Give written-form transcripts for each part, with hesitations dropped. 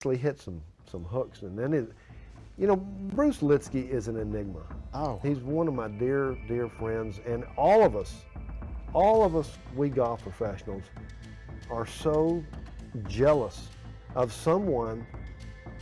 He hit some hooks, and then you know, Bruce Lietzke is an enigma. Oh, He's one of my dear friends, and all of us, we golf professionals, are so jealous of someone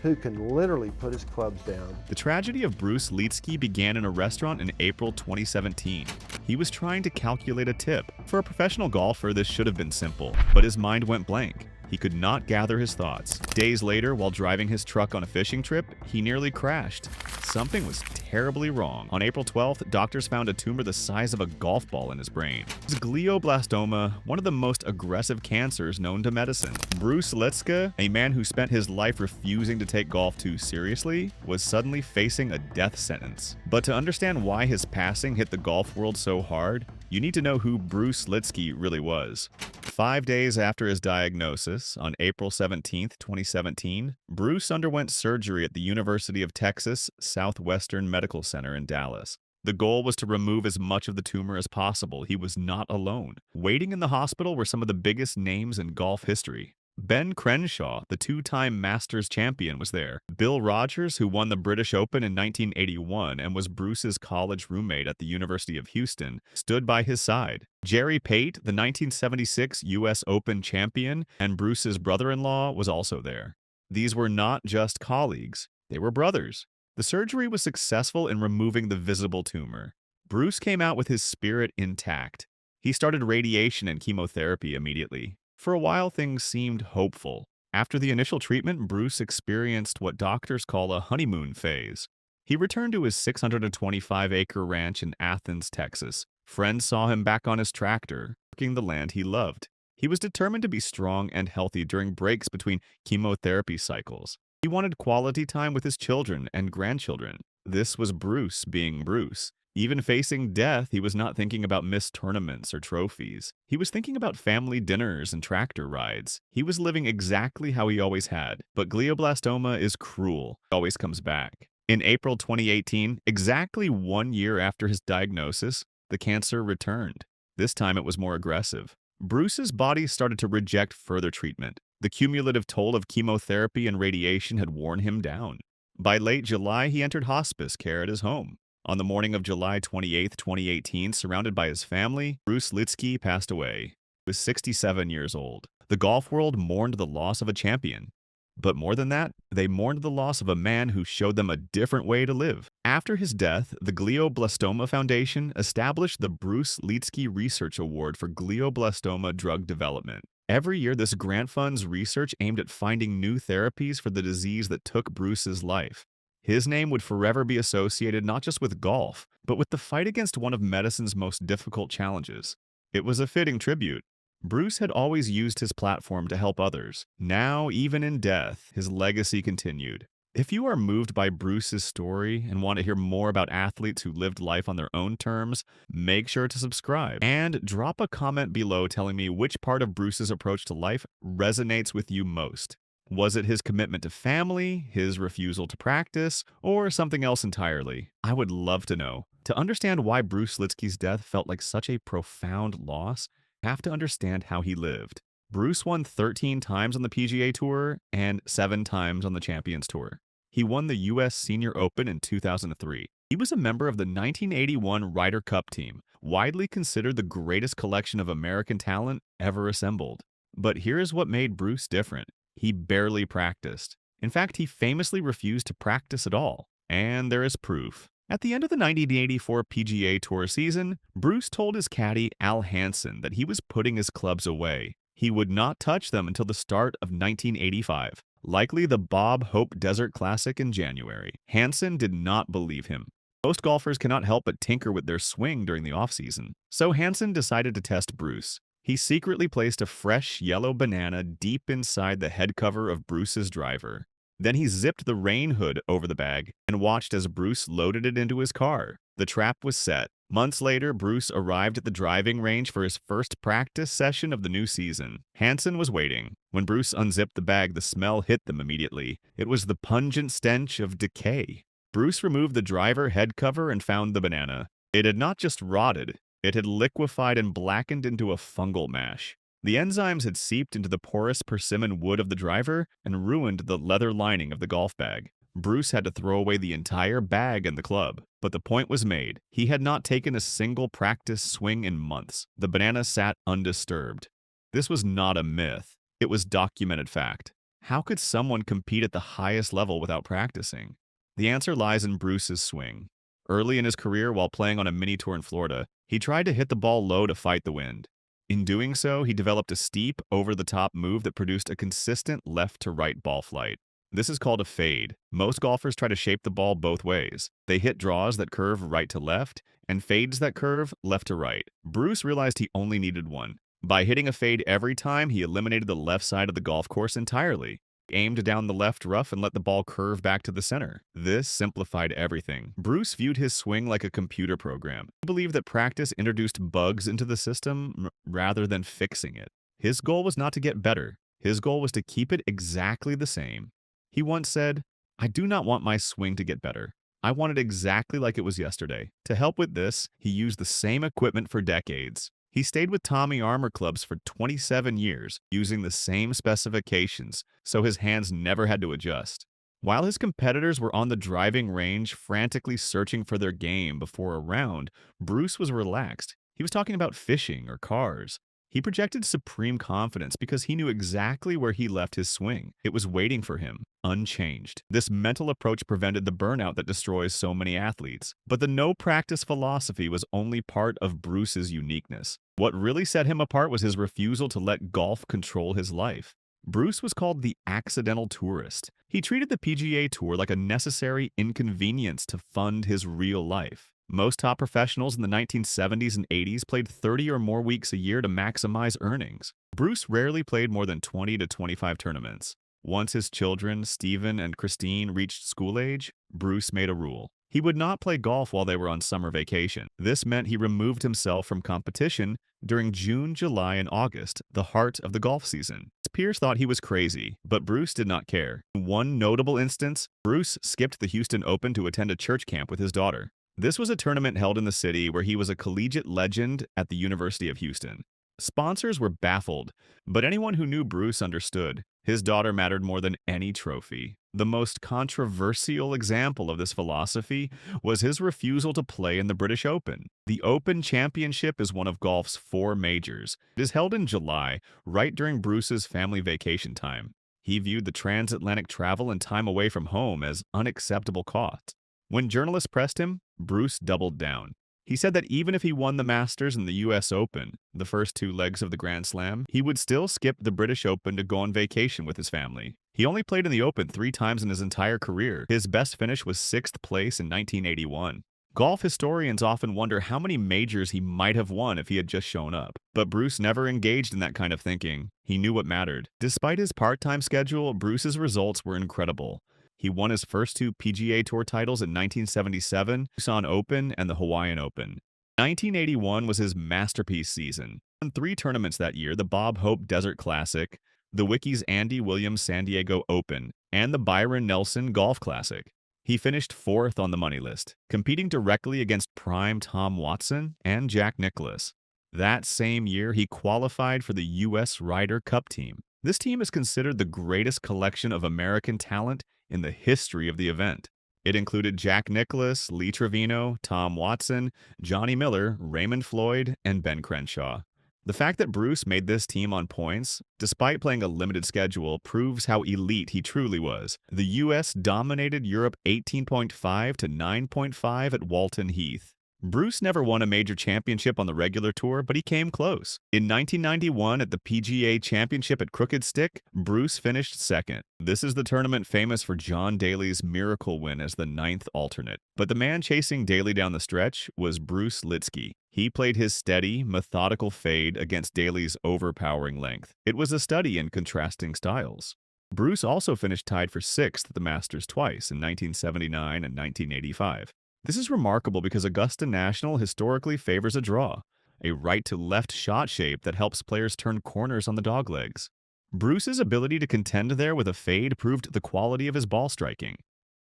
who can literally put his clubs down. The tragedy of Bruce Lietzke began in a restaurant in April 2017. He was trying to calculate a tip. For a professional golfer, this should have been simple, but his mind went blank. He could not gather his thoughts. Days later, while driving his truck on a fishing trip, he nearly crashed. Something was terribly wrong. On April 12th, doctors found a tumor the size of a golf ball in his brain. It was glioblastoma, one of the most aggressive cancers known to medicine. Bruce Lietzke, a man who spent his life refusing to take golf too seriously, was suddenly facing a death sentence. But to understand why his passing hit the golf world so hard, you need to know who Bruce Lietzke really was. 5 days after his diagnosis, on April 17, 2017, Bruce underwent surgery at the University of Texas Southwestern Medical Center in Dallas. The goal was to remove as much of the tumor as possible. He was not alone. Waiting in the hospital were some of the biggest names in golf history. Ben Crenshaw, the two-time Masters champion, was there. Bill Rogers, who won the British Open in 1981 and was Bruce's college roommate at the University of Houston, stood by his side. Jerry Pate, the 1976 U.S. Open champion and Bruce's brother-in-law, was also there. These were not just colleagues, they were brothers. The surgery was successful in removing the visible tumor. Bruce came out with his spirit intact. He started radiation and chemotherapy immediately. For a while, things seemed hopeful. After the initial treatment, Bruce experienced what doctors call a honeymoon phase. He returned to his 625-acre ranch in Athens, Texas. Friends saw him back on his tractor, working the land he loved. He was determined to be strong and healthy during breaks between chemotherapy cycles. He wanted quality time with his children and grandchildren. This was Bruce being Bruce. Even facing death, he was not thinking about missed tournaments or trophies. He was thinking about family dinners and tractor rides. He was living exactly how he always had. But glioblastoma is cruel. It always comes back. In April 2018, exactly 1 year after his diagnosis, the cancer returned. This time it was more aggressive. Bruce's body started to reject further treatment. The cumulative toll of chemotherapy and radiation had worn him down. By late July, he entered hospice care at his home. On the morning of July 28, 2018, surrounded by his family, Bruce Lietzke passed away. He was 67 years old. The golf world mourned the loss of a champion. But more than that, they mourned the loss of a man who showed them a different way to live. After his death, the Glioblastoma Foundation established the Bruce Lietzke Research Award for glioblastoma drug development. Every year, this grant funds research aimed at finding new therapies for the disease that took Bruce's life. His name would forever be associated not just with golf, but with the fight against one of medicine's most difficult challenges. It was a fitting tribute. Bruce had always used his platform to help others. Now, even in death, his legacy continued. If you are moved by Bruce's story and want to hear more about athletes who lived life on their own terms, make sure to subscribe and drop a comment below telling me which part of Bruce's approach to life resonates with you most. Was it his commitment to family, his refusal to practice, or something else entirely? I would love to know. To understand why Bruce Lietzke's death felt like such a profound loss, you have to understand how he lived. Bruce won 13 times on the PGA Tour and 7 times on the Champions Tour. He won the U.S. Senior Open in 2003. He was a member of the 1981 Ryder Cup team, widely considered the greatest collection of American talent ever assembled. But here's what made Bruce different. He barely practiced. In fact, he famously refused to practice at all. And there is proof. At the end of the 1984 PGA Tour season, Bruce told his caddy Al Hansen that he was putting his clubs away. He would not touch them until the start of 1985, likely the Bob Hope Desert Classic in January. Hansen did not believe him. Most golfers cannot help but tinker with their swing during the offseason. So Hansen decided to test Bruce. He secretly placed a fresh yellow banana deep inside the head cover of Bruce's driver. Then he zipped the rain hood over the bag and watched as Bruce loaded it into his car. The trap was set. Months later, Bruce arrived at the driving range for his first practice session of the new season. Hansen was waiting. When Bruce unzipped the bag, the smell hit them immediately. It was the pungent stench of decay. Bruce removed the driver head cover and found the banana. It had not just rotted. It had liquefied and blackened into a fungal mash. The enzymes had seeped into the porous persimmon wood of the driver and ruined the leather lining of the golf bag. Bruce had to throw away the entire bag and the club. But the point was made. He had not taken a single practice swing in months. The banana sat undisturbed. This was not a myth. It was documented fact. How could someone compete at the highest level without practicing? The answer lies in Bruce's swing. Early in his career, while playing on a mini tour in Florida, he tried to hit the ball low to fight the wind. In doing so, he developed a steep, over-the-top move that produced a consistent left-to-right ball flight. This is called a fade. Most golfers try to shape the ball both ways. They hit draws that curve right to left and fades that curve left to right. Bruce realized he only needed one. By hitting a fade every time, he eliminated the left side of the golf course entirely. He aimed down the left rough and let the ball curve back to the center. This simplified everything. Bruce viewed his swing like a computer program. He believed that practice introduced bugs into the system rather than fixing it. His goal was not to get better. His goal was to keep it exactly the same. He once said, "I do not want my swing to get better. I want it exactly like it was yesterday." To help with this, he used the same equipment for decades. He stayed with Tommy Armour clubs for 27 years, using the same specifications, so his hands never had to adjust. While his competitors were on the driving range frantically searching for their game before a round, Bruce was relaxed. He was talking about fishing or cars. He projected supreme confidence because he knew exactly where he left his swing. It was waiting for him, unchanged. This mental approach prevented the burnout that destroys so many athletes. But the no-practice philosophy was only part of Bruce's uniqueness. What really set him apart was his refusal to let golf control his life. Bruce was called the accidental tourist. He treated the PGA Tour like a necessary inconvenience to fund his real life. Most top professionals in the 1970s and 80s played 30 or more weeks a year to maximize earnings. Bruce rarely played more than 20 to 25 tournaments. Once his children, Stephen and Christine, reached school age, Bruce made a rule. He would not play golf while they were on summer vacation. This meant he removed himself from competition during June, July, and August, the heart of the golf season. His peers thought he was crazy, but Bruce did not care. In one notable instance, Bruce skipped the Houston Open to attend a church camp with his daughter. This was a tournament held in the city where he was a collegiate legend at the University of Houston. Sponsors were baffled, but anyone who knew Bruce understood. His daughter mattered more than any trophy. The most controversial example of this philosophy was his refusal to play in the British Open. The Open Championship is one of golf's 4 majors. It is held in July, right during Bruce's family vacation time. He viewed the transatlantic travel and time away from home as unacceptable costs. When journalists pressed him, Bruce doubled down. He said that even if he won the Masters and the US Open, the first 2 legs of the Grand Slam, he would still skip the British Open to go on vacation with his family. He only played in the Open 3 times in his entire career. His best finish was 6th place in 1981. Golf historians often wonder how many majors he might have won if he had just shown up. But Bruce never engaged in that kind of thinking. He knew what mattered. Despite his part-time schedule, Bruce's results were incredible. He won his first 2 PGA Tour titles in 1977, Tucson Open and the Hawaiian Open. 1981 was his masterpiece season. He won 3 tournaments that year, the Bob Hope Desert Classic, the Wiki's Andy Williams San Diego Open, and the Byron Nelson Golf Classic. He finished 4th on the money list, competing directly against prime Tom Watson and Jack Nicklaus. That same year, he qualified for the U.S. Ryder Cup team. This team is considered the greatest collection of American talent in the history of the event. It included Jack Nicklaus, Lee Trevino, Tom Watson, Johnny Miller, Raymond Floyd, and Ben Crenshaw. The fact that Bruce made this team on points, despite playing a limited schedule, proves how elite he truly was. The U.S. dominated Europe 18.5 to 9.5 at Walton Heath. Bruce never won a major championship on the regular tour, but he came close. In 1991, at the PGA Championship at Crooked Stick, Bruce finished 2nd. This is the tournament famous for John Daly's miracle win as the 9th alternate. But the man chasing Daly down the stretch was Bruce Lietzke. He played his steady, methodical fade against Daly's overpowering length. It was a study in contrasting styles. Bruce also finished tied for 6th at the Masters twice in 1979 and 1985. This is remarkable because Augusta National historically favors a draw, a right-to-left shot shape that helps players turn corners on the doglegs. Bruce's ability to contend there with a fade proved the quality of his ball striking.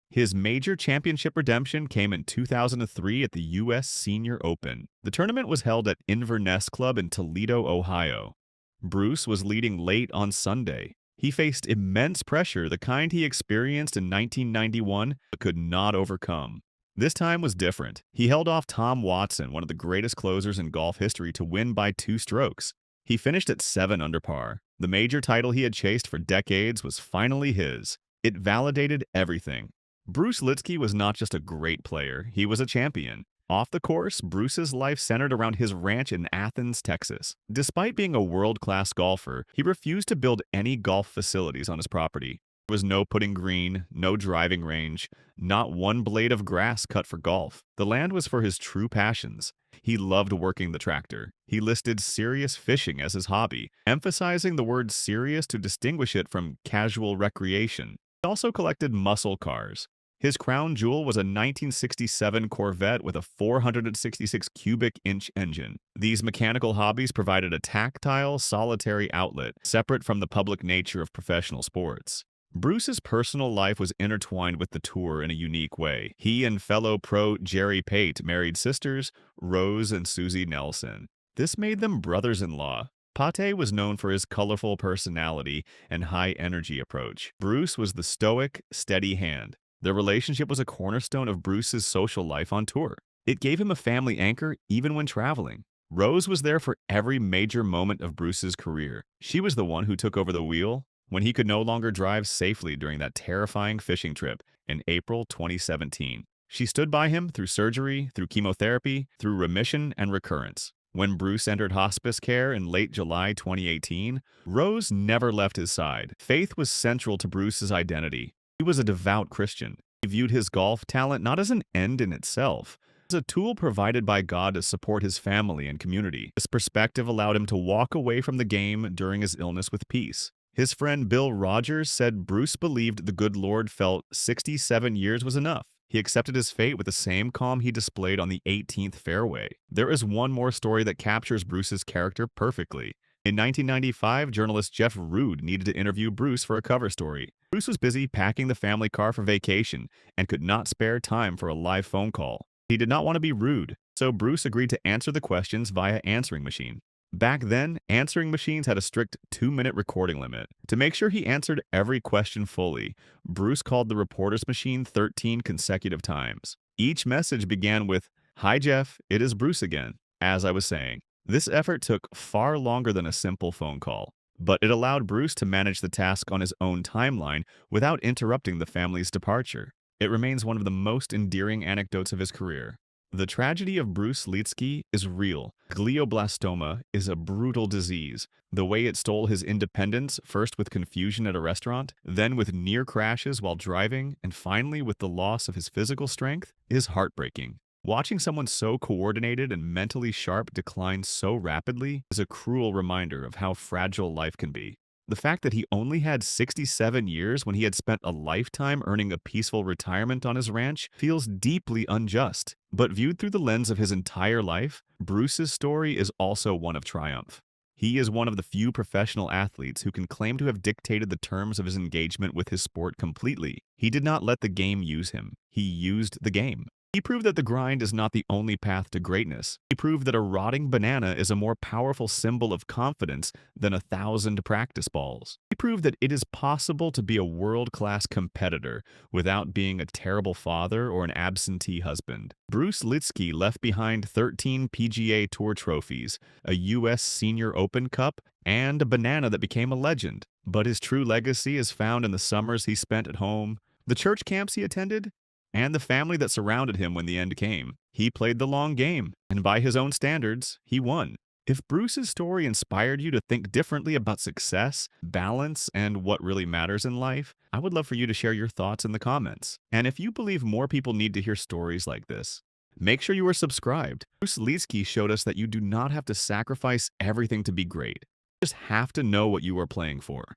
His major championship redemption came in 2003 at the U.S. Senior Open. The tournament was held at Inverness Club in Toledo, Ohio. Bruce was leading late on Sunday. He faced immense pressure, the kind he experienced in 1991 but could not overcome. This time was different. He held off Tom Watson, one of the greatest closers in golf history, to win by 2 strokes. He finished at 7 under par. The major title he had chased for decades was finally his. It validated everything. Bruce Lietzke was not just a great player, he was a champion. Off the course, Bruce's life centered around his ranch in Athens, Texas. Despite being a world-class golfer, he refused to build any golf facilities on his property. There was no putting green, no driving range, not one blade of grass cut for golf. The land was for his true passions. He loved working the tractor. He listed serious fishing as his hobby, emphasizing the word serious to distinguish it from casual recreation. He also collected muscle cars. His crown jewel was a 1967 Corvette with a 466 cubic inch engine. These mechanical hobbies provided a tactile, solitary outlet, separate from the public nature of professional sports. Bruce's personal life was intertwined with the tour in a unique way. He and fellow pro Jerry Pate married sisters, Rose and Susie Nelson. This made them brothers-in-law. Pate was known for his colorful personality and high-energy approach. Bruce was the stoic, steady hand. Their relationship was a cornerstone of Bruce's social life on tour. It gave him a family anchor even when traveling. Rose was there for every major moment of Bruce's career. She was the one who took over the wheel when he could no longer drive safely during that terrifying fishing trip in April 2017. She stood by him through surgery, through chemotherapy, through remission and recurrence. When Bruce entered hospice care in late July 2018, Rose never left his side. Faith was central to Bruce's identity. He was a devout Christian. He viewed his golf talent not as an end in itself, as a tool provided by God to support his family and community. This perspective allowed him to walk away from the game during his illness with peace. His friend Bill Rogers said Bruce believed the good Lord felt 67 years was enough. He accepted his fate with the same calm he displayed on the 18th fairway. There is one more story that captures Bruce's character perfectly. In 1995, journalist Jeff Rood needed to interview Bruce for a cover story. Bruce was busy packing the family car for vacation and could not spare time for a live phone call. He did not want to be rude, so Bruce agreed to answer the questions via answering machine. Back then, answering machines had a strict 2-minute recording limit. To make sure he answered every question fully, Bruce called the reporter's machine 13 consecutive times. Each message began with, "Hi Jeff, it is Bruce again." As I was saying, this effort took far longer than a simple phone call, but it allowed Bruce to manage the task on his own timeline without interrupting the family's departure. It remains one of the most endearing anecdotes of his career. The tragedy of Bruce Lietzke is real. Glioblastoma is a brutal disease. The way it stole his independence, first with confusion at a restaurant, then with near crashes while driving, and finally with the loss of his physical strength, is heartbreaking. Watching someone so coordinated and mentally sharp decline so rapidly is a cruel reminder of how fragile life can be. The fact that he only had 67 years when he had spent a lifetime earning a peaceful retirement on his ranch feels deeply unjust. But viewed through the lens of his entire life, Bruce's story is also one of triumph. He is one of the few professional athletes who can claim to have dictated the terms of his engagement with his sport completely. He did not let the game use him. He used the game. He proved that the grind is not the only path to greatness. He proved that a rotting banana is a more powerful symbol of confidence than 1,000 practice balls. He proved that it is possible to be a world-class competitor without being a terrible father or an absentee husband. Bruce Lietzke left behind 13 PGA Tour trophies, a U.S. Senior Open Cup, and a banana that became a legend. But his true legacy is found in the summers he spent at home, the church camps he attended, and the family that surrounded him when the end came. He played the long game, and by his own standards, he won. If Bruce's story inspired you to think differently about success, balance, and what really matters in life, I would love for you to share your thoughts in the comments. And if you believe more people need to hear stories like this, make sure you are subscribed. Bruce Lietzke showed us that you do not have to sacrifice everything to be great. You just have to know what you are playing for.